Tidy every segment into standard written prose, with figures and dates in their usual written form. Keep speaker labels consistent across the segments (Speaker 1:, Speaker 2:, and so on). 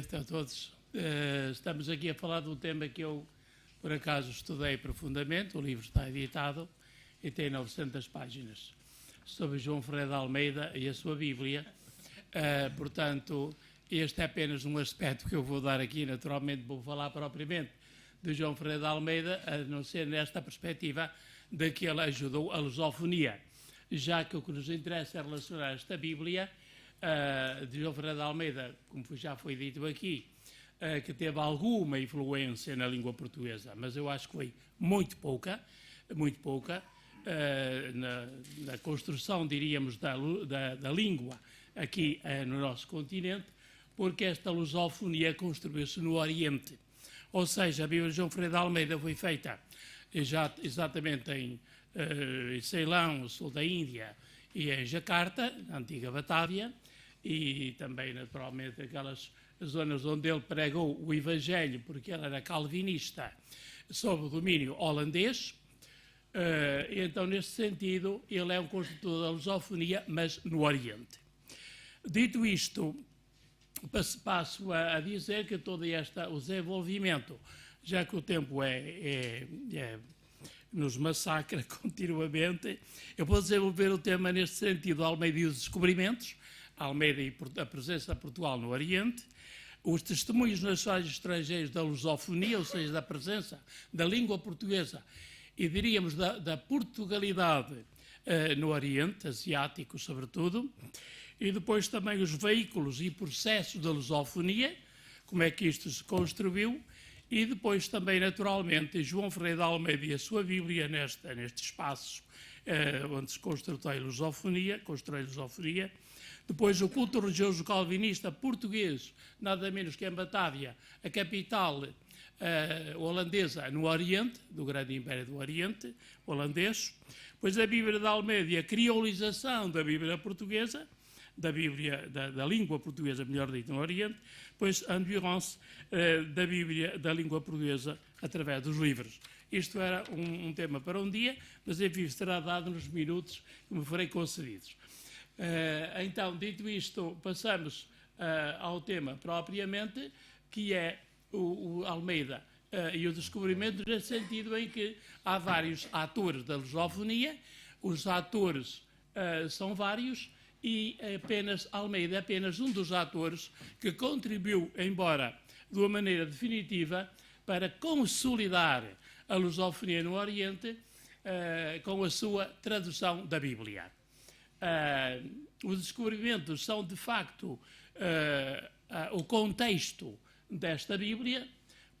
Speaker 1: tarde a todos. Estamos aqui a falar de um tema que eu, por acaso, estudei profundamente. O livro está editado e tem 900 páginas, sobre João Ferreira de Almeida e a sua Bíblia. Portanto, este é apenas um aspecto que eu vou dar aqui. Naturalmente, vou falar propriamente de João Ferreira de Almeida, a não ser nesta perspectiva de que ele ajudou a lusofonia, já que o que nos interessa é relacionar esta Bíblia de João Ferreira de Almeida, como já foi dito aqui, que teve alguma influência na língua portuguesa, mas eu acho que foi muito pouca, na construção, diríamos, da língua aqui no nosso continente, porque esta lusofonia construiu-se no Oriente. Ou seja, a Bíblia de João Ferreira de Almeida foi feita exatamente em Ceilão, sul da Índia, e em Jacarta, na antiga Batávia, e também, naturalmente, aquelas zonas onde ele pregou o Evangelho, porque ele era calvinista, sob o domínio holandês. E então, neste sentido, ele é um construtor da lusofonia, mas no Oriente. Dito isto, passo a dizer que todo o desenvolvimento, já que o tempo nos massacra continuamente, eu vou desenvolver o tema neste sentido: Almeida e os descobrimentos, Almeida e a presença de Portugal no Oriente, os testemunhos nacionais e estrangeiros da lusofonia, ou seja, da presença da língua portuguesa e, diríamos, da Portugalidade no Oriente, asiático sobretudo, e depois também os veículos e processos da lusofonia, como é que isto se construiu, e depois também, naturalmente, João Ferreira de Almeida e a sua Bíblia nestes espaços onde se constrói a lusofonia, depois o culto religioso calvinista português, nada menos que em Batávia, a capital holandesa no Oriente, do grande Império do Oriente, holandês. Depois a Bíblia de Almeida e a criolização da Bíblia portuguesa, da língua portuguesa, melhor dito, no Oriente. Depois a endurance da Bíblia, da língua portuguesa, através dos livros. Isto era um tema para um dia, mas enfim, será dado nos minutos que me farei concedidos. Então, dito isto, passamos ao tema propriamente, que é o Almeida e o descobrimento, nesse sentido em que há vários atores da lusofonia, os atores são vários, e Almeida é apenas um dos atores que contribuiu, embora de uma maneira definitiva, para consolidar a lusofonia no Oriente com a sua tradução da Bíblia. Os descobrimentos são, de facto, o contexto desta Bíblia,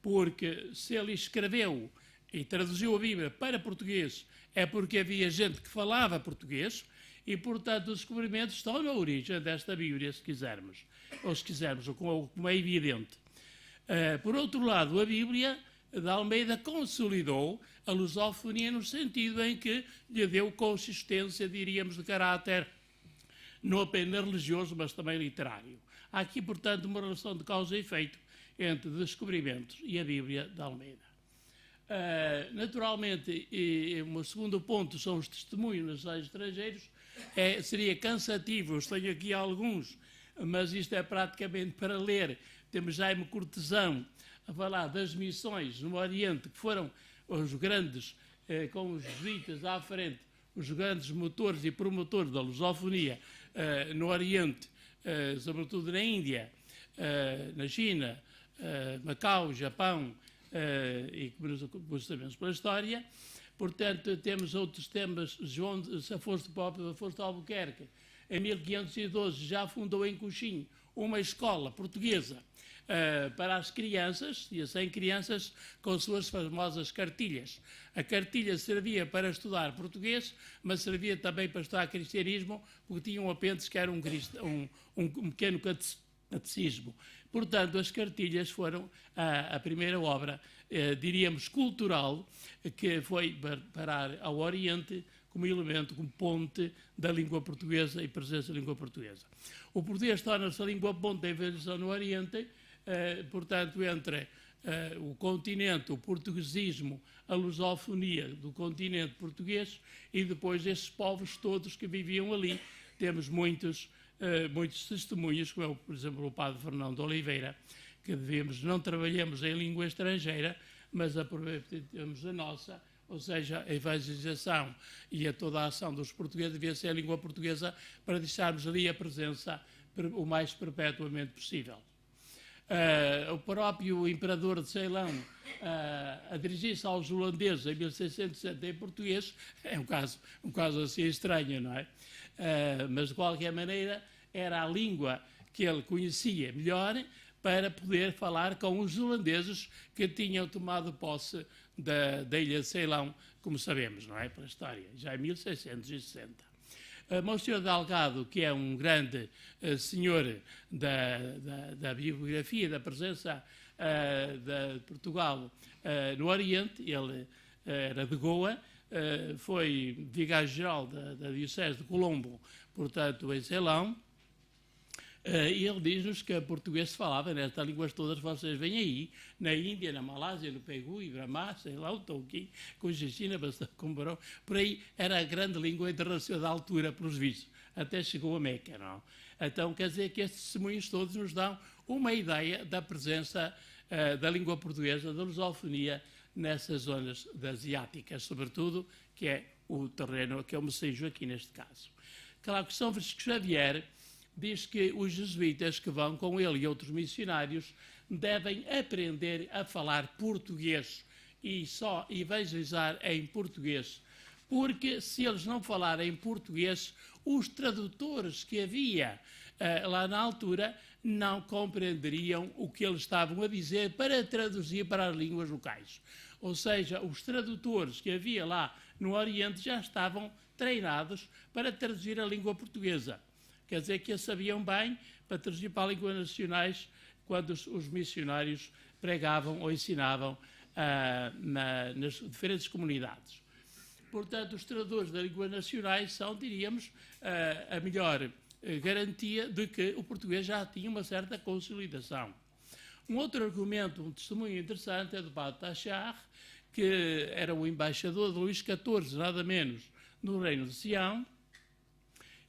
Speaker 1: porque se ele escreveu e traduziu a Bíblia para português, é porque havia gente que falava português, e, portanto, os descobrimentos estão na origem desta Bíblia, se quisermos, como é evidente. Por outro lado, a Bíblia de Almeida consolidou a lusofonia no sentido em que lhe deu consistência, diríamos, de caráter não apenas religioso, mas também literário. Há aqui, portanto, uma relação de causa e efeito entre descobrimentos e a Bíblia de Almeida. Naturalmente, o segundo ponto são os testemunhos nacionais estrangeiros. Seria cansativo, eu tenho aqui alguns, mas isto é praticamente para ler. Temos Jaime Cortesão a falar das missões no Oriente, que foram os grandes, com os jesuítas à frente, os grandes motores e promotores da lusofonia no Oriente, sobretudo na Índia, na China, Macau, Japão, e como sabemos pela história. Portanto, temos outros temas. João Afonso de Albuquerque, em 1512, já fundou em Coxim uma escola portuguesa para as crianças, e sem crianças, com suas famosas cartilhas. A cartilha servia para estudar português, mas servia também para estudar cristianismo, porque tinha um apêndice que era um pequeno catecismo. Portanto, as cartilhas foram a primeira obra, diríamos, cultural, que foi parar ao Oriente como elemento, como ponte da língua portuguesa e presença da língua portuguesa. O português torna-se a língua ponte da evangelização no Oriente, portanto, entre o continente, o portuguesismo, a lusofonia do continente português e depois esses povos todos que viviam ali. Temos muitos testemunhos, como é, por exemplo, o padre Fernão de Oliveira, que não trabalhemos em língua estrangeira, mas aproveitemos a nossa, ou seja, a evangelização e toda a ação dos portugueses devia ser a língua portuguesa para deixarmos ali a presença o mais perpetuamente possível. O próprio imperador de Ceilão a dirigir-se aos holandeses em 1660 em português é um caso assim estranho, não é? Mas de qualquer maneira era a língua que ele conhecia melhor para poder falar com os holandeses que tinham tomado posse da ilha de Ceilão, como sabemos, não é? Pela história, já em 1660. Monsenhor Delgado, que é um grande senhor da bibliografia, da presença de Portugal no Oriente, ele era de Goa, foi vigário-geral da Diocese de Colombo, portanto, em Ceilão, e ele diz-nos que português se falava nestas línguas todas, vocês veem aí, na Índia, na Malásia, no Pegu, Ibramá, Ceilão, Tonquim, Cochinchina, Comborão, por aí era a grande língua internacional da altura, pelos vistos, até chegou a Meca, não? Então, quer dizer que estes testemunhos todos nos dão uma ideia da presença da língua portuguesa, da lusofonia, nessas zonas asiáticas, sobretudo, que é o terreno que eu me sejo aqui neste caso. Claro que São Francisco Xavier diz que os jesuítas que vão com ele e outros missionários devem aprender a falar português e só evangelizar em português, porque se eles não falarem português, os tradutores que havia lá na altura não compreenderiam o que eles estavam a dizer para traduzir para as línguas locais. Ou seja, os tradutores que havia lá no Oriente já estavam treinados para traduzir a língua portuguesa. Quer dizer que a sabiam bem para traduzir para a língua nacionais quando os missionários pregavam ou ensinavam nas diferentes comunidades. Portanto, os tradutores da língua nacionais são, diríamos, a melhor garantia de que o português já tinha uma certa consolidação. Um outro argumento, um testemunho interessante, é do Padre Tachar, que era o embaixador de Luís XIV, nada menos, no Reino de Sião,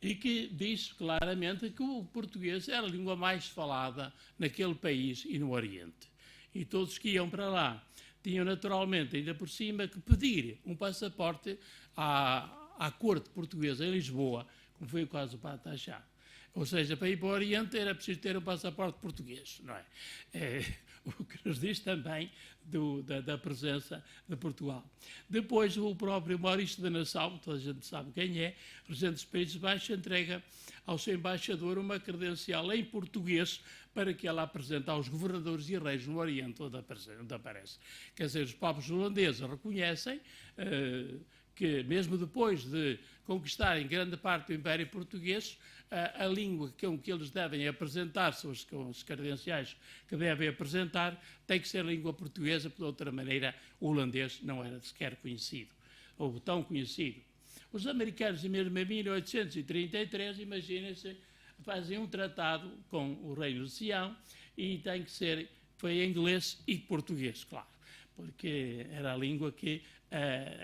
Speaker 1: e que diz claramente que o português era a língua mais falada naquele país e no Oriente. E todos que iam para lá tinham naturalmente, ainda por cima, que pedir um passaporte à corte portuguesa em Lisboa, como foi o caso do Padre Tachar. Ou seja, para ir para o Oriente era preciso ter um passaporte português, não é? O que nos diz também da presença de Portugal. Depois, o próprio Maurício da Nassau, toda a gente sabe quem é, regente dos Países Baixos, entrega ao seu embaixador uma credencial em português para que ela apresente aos governadores e reis no Oriente, onde aparece. Quer dizer, os povos holandeses reconhecem que, mesmo depois de conquistarem grande parte do Império Português, a língua com que eles devem apresentar-se, com os credenciais que devem apresentar, tem que ser a língua portuguesa, porque de outra maneira o holandês não era sequer conhecido, ou tão conhecido. Os americanos, mesmo em 1833, imaginem-se, fazem um tratado com o Reino de Sião e tem que ser, foi em inglês e português, claro, porque era a língua que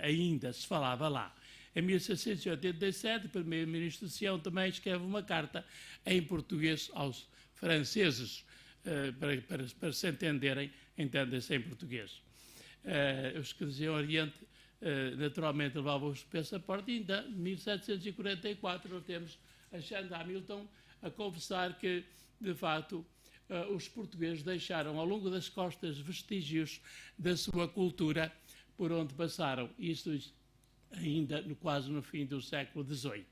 Speaker 1: ainda se falava lá. Em 1687, o primeiro-ministro de Sião também escreve uma carta em português aos franceses, para se entenderem, entendem-se em português. Os que diziam Oriente, naturalmente, levavam os passaportes, e ainda em 1744 nós temos Alexandre Hamilton a confessar que, de facto, os portugueses deixaram ao longo das costas vestígios da sua cultura por onde passaram. Isto ainda quase no fim do século XVIII.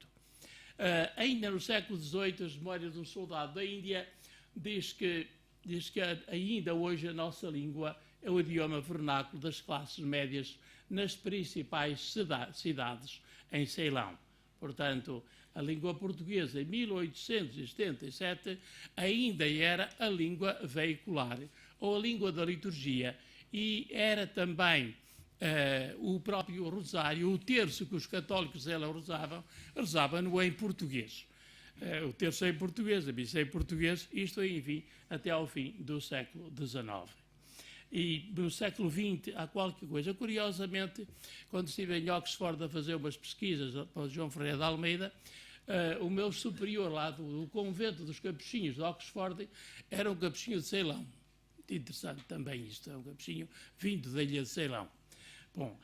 Speaker 1: Ainda no século XVIII, as memórias de um soldado da Índia diz que ainda hoje a nossa língua é o idioma vernáculo das classes médias nas principais cidades em Ceilão. Portanto, a língua portuguesa em 1877 ainda era a língua veicular, ou a língua da liturgia, e era também o próprio rosário, o terço que os católicos rezavam-no em português. O terço em português, a missa em português, isto, enfim, até ao fim do século XIX. E no século XX há qualquer coisa. Curiosamente, quando estive em Oxford a fazer umas pesquisas para o João Ferreira de Almeida, o meu superior lá do convento dos capuchinhos de Oxford era um capuchinho de Ceilão. muito interessante também isto, é um capuchinho vindo da ilha de Ceilão. Bom,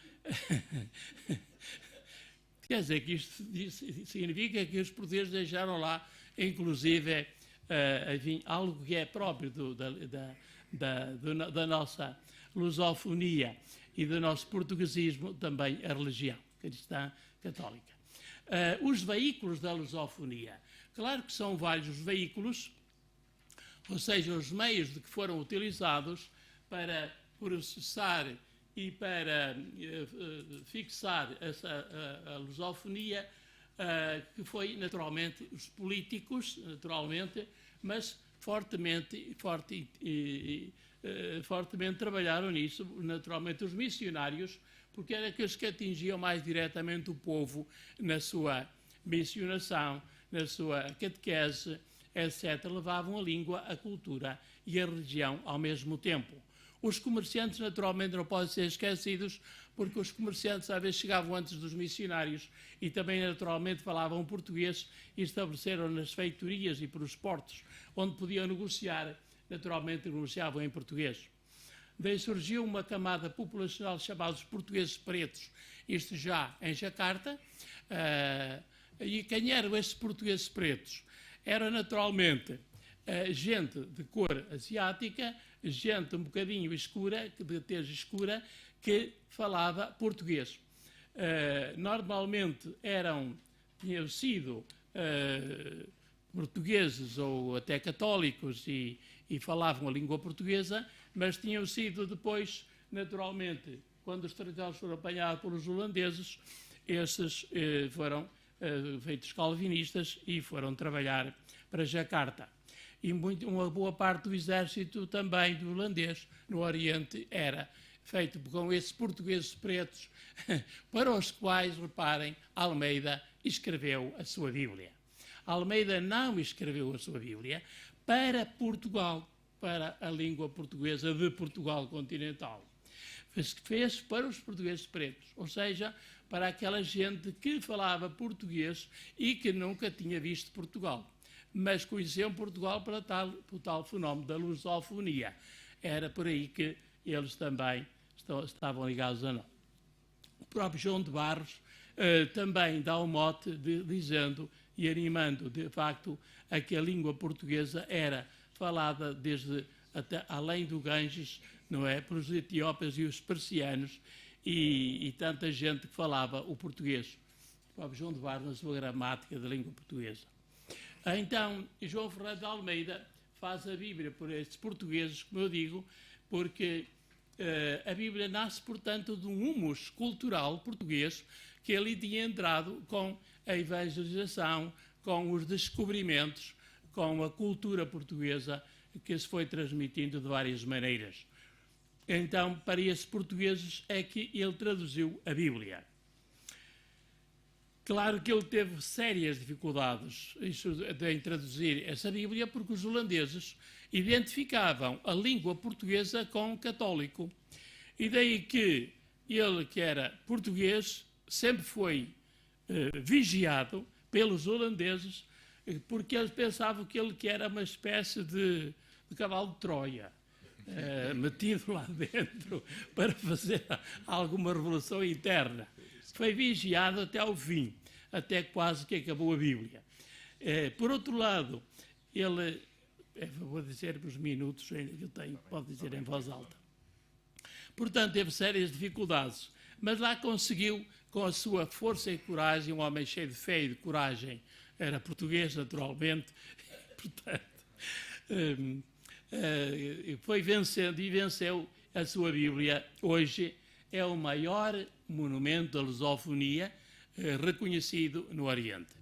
Speaker 1: quer dizer que isto significa que os portugueses deixaram lá, inclusive, enfim, algo que é próprio da nossa lusofonia e do nosso portuguesismo, também a religião cristã católica. Os veículos da lusofonia. Claro que são vários os veículos, ou seja, os meios de que foram utilizados para processar e para fixar a lusofonia, que foi, naturalmente, os políticos, naturalmente, mas fortemente trabalharam nisso, naturalmente, os missionários, porque eram aqueles que atingiam mais diretamente o povo na sua missionação, na sua catequese, etc. Levavam a língua, a cultura e a religião ao mesmo tempo. Os comerciantes, naturalmente, não podem ser esquecidos, porque os comerciantes, às vezes, chegavam antes dos missionários e também, naturalmente, falavam português e estabeleceram nas feitorias e pelos portos, onde podiam negociar, naturalmente, negociavam em português. Daí surgiu uma camada populacional chamada os portugueses pretos, isto já em Jacarta. E quem eram estes portugueses pretos? Era, naturalmente, gente de cor asiática, gente um bocadinho escura, de tez escura, que falava português. Normalmente tinham sido portugueses ou até católicos e falavam a língua portuguesa, mas tinham sido depois, naturalmente, quando os estrangeiros foram apanhados pelos holandeses, esses foram feitos calvinistas e foram trabalhar para Jacarta. E uma boa parte do exército também do holandês no Oriente era feito com esses portugueses pretos, para os quais, reparem, Almeida escreveu a sua Bíblia. Almeida não escreveu a sua Bíblia para Portugal, para a língua portuguesa de Portugal continental. Fez para os portugueses pretos, ou seja, para aquela gente que falava português e que nunca tinha visto Portugal, mas conheciam Portugal para o tal fenómeno da lusofonia. Era por aí que eles também estavam ligados a nós. O próprio João de Barros também dá o mote dizendo e animando, de facto, a que a língua portuguesa era falada desde até além do Ganges, não é, pelos etiópios e os persianos e tanta gente que falava o português. O próprio João de Barros na sua gramática da língua portuguesa. Então, João Ferreira de Almeida faz a Bíblia por estes portugueses, como eu digo, porque a Bíblia nasce, portanto, de um humus cultural português que ali tinha entrado com a evangelização, com os descobrimentos, com a cultura portuguesa que se foi transmitindo de várias maneiras. Então, para esses portugueses é que ele traduziu a Bíblia. Claro que ele teve sérias dificuldades em traduzir essa Bíblia, porque os holandeses identificavam a língua portuguesa com o católico. E daí que ele, que era português, sempre foi vigiado pelos holandeses, porque eles pensavam que ele que era uma espécie de cavalo de Troia, metido lá dentro para fazer alguma revolução interna. Foi vigiado até ao fim, até quase que acabou a Bíblia. Por outro lado, ele, vou dizer os minutos que eu tenho, pode dizer em voz alta. Portanto, teve sérias dificuldades, mas lá conseguiu, com a sua força e coragem, um homem cheio de fé e de coragem, era português, naturalmente, portanto, foi vencendo e venceu a sua Bíblia. Hoje é o maior monumento da lusofonia reconhecido no Oriente.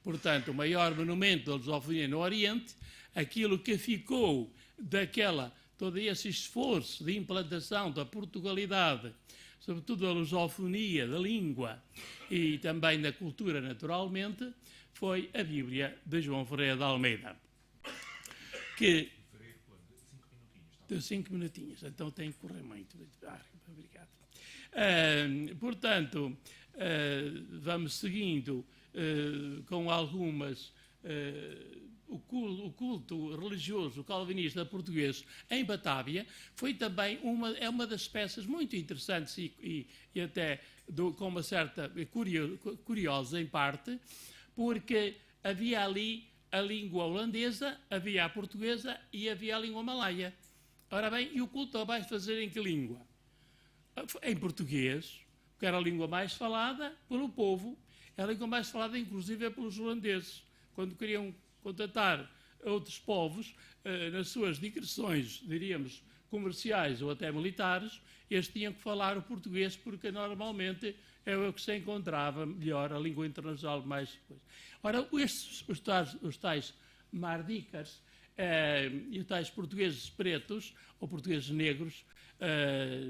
Speaker 1: Portanto, o maior monumento da lusofonia no Oriente, aquilo que ficou todo esse esforço de implantação da Portugalidade, sobretudo da lusofonia, da língua e também da cultura, naturalmente, foi a Bíblia de João Ferreira de Almeida. Que... Deu 5 minutinhos, então tenho que correr muito. Obrigado. Portanto, vamos seguindo com algumas o culto religioso calvinista português em Batávia foi também uma das peças muito interessantes e até com uma certa curiosa em parte, porque havia ali a língua holandesa, havia a portuguesa e havia a língua malaia. Ora bem, e o culto vai fazer em que língua? Em português, que era a língua mais falada pelo povo, era a língua mais falada inclusive pelos holandeses. Quando queriam contatar outros povos, nas suas digressões, diríamos, comerciais ou até militares, eles tinham que falar o português porque normalmente é o que se encontrava melhor, a língua internacional mais coisa. Ora, os tais mardicas e os tais portugueses pretos ou portugueses negros,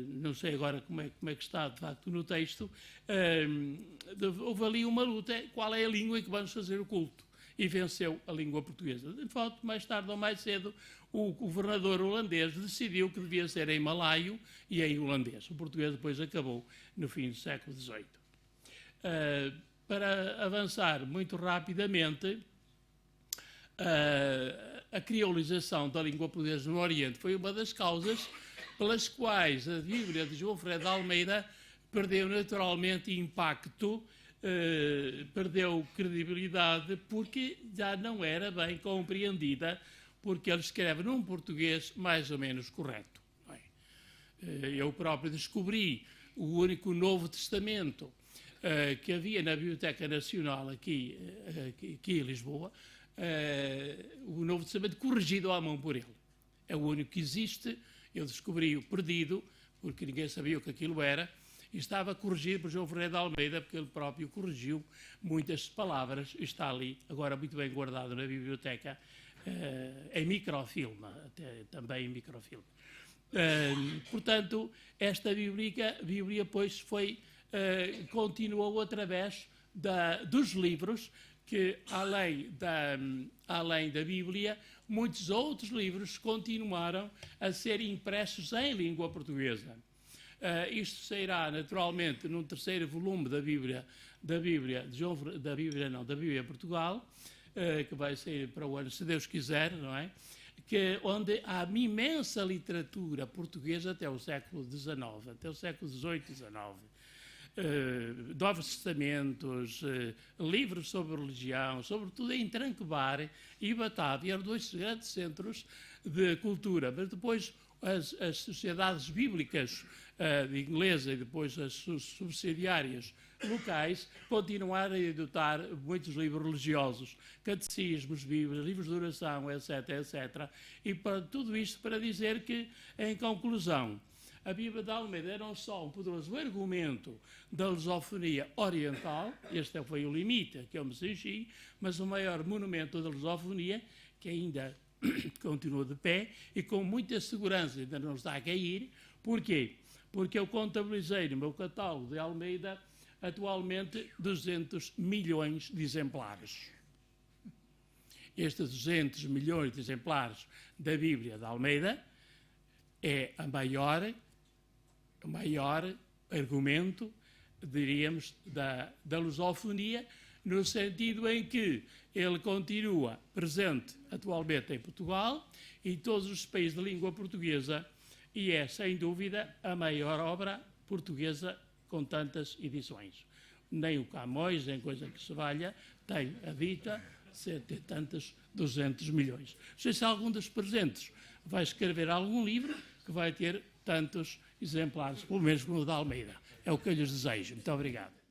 Speaker 1: não sei agora como é que está de facto no texto, houve ali uma luta, qual é a língua em que vamos fazer o culto? E venceu a língua portuguesa. De fato, mais tarde ou mais cedo, o governador holandês decidiu que devia ser em malaio e em holandês. O português depois acabou no fim do século XVIII. Para avançar muito rapidamente, a criolização da língua portuguesa no Oriente foi uma das causas pelas quais a Bíblia de João Ferreira de Almeida perdeu naturalmente impacto, perdeu credibilidade, porque já não era bem compreendida, porque ele escreve num português mais ou menos correto. Eu próprio descobri o único Novo Testamento que havia na Biblioteca Nacional aqui em Lisboa, o Novo Testamento corrigido à mão por ele. É o único que existe. Eu descobri-o perdido, porque ninguém sabia o que aquilo era, e estava corrigido por João Ferreira de Almeida, porque ele próprio corrigiu muitas palavras, e está ali, agora muito bem guardado na biblioteca, em microfilme, até também em microfilme. Portanto, esta Bíblia pois continuou através dos livros, que além da Bíblia, muitos outros livros continuaram a ser impressos em língua portuguesa. Isto sairá naturalmente num terceiro volume da Bíblia Portugal, que vai sair para o ano, se Deus quiser, não é? Onde há uma imensa literatura portuguesa até o século XIX, até o século XVIII e XIX. Novos Testamentos, livros sobre religião, sobretudo em Tranquebar e Batávia, eram dois grandes centros de cultura. Mas depois as sociedades bíblicas inglesa e depois as subsidiárias locais continuaram a adotar muitos livros religiosos, catecismos, bíblias, livros de oração, etc., etc. E para tudo isto para dizer que, em conclusão, a Bíblia de Almeida era não só um poderoso argumento da lusofonia oriental, este foi o limite a que eu me cingi, mas o maior monumento da lusofonia, que ainda continua de pé e com muita segurança ainda não está a cair. Porquê? Porque eu contabilizei no meu catálogo de Almeida atualmente 200 milhões de exemplares. Estes 200 milhões de exemplares da Bíblia de Almeida é o maior argumento, diríamos, da lusofonia, no sentido em que ele continua presente atualmente em Portugal e todos os países de língua portuguesa, e é, sem dúvida, a maior obra portuguesa com tantas edições. Nem o Camões, nem coisa que se valha, tem a dita ser de tantos 200 milhões. Não sei se algum dos presentes vai escrever algum livro que vai ter tantos exemplares, pelo menos como o da Almeida. É o que eu lhes desejo. Muito obrigado.